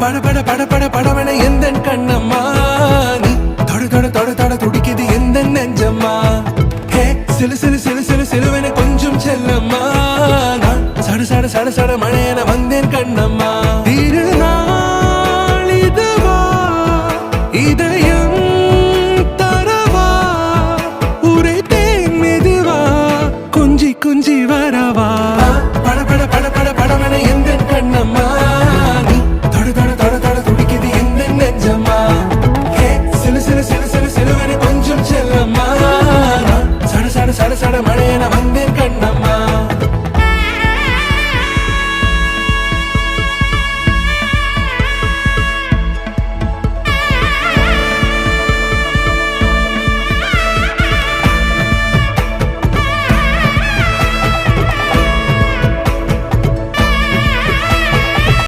பட பட பட பட படவன எந்த கண்ணம்மா நீ தொட தொட தொட தொட துடிக்குது எந்த நெஞ்சம்மா ஹே சிலு சிலு சிலு சிலு சிலுவன கொஞ்சம் செல்லம்மா நான் சட சட சட சட மழையன வந்தேன்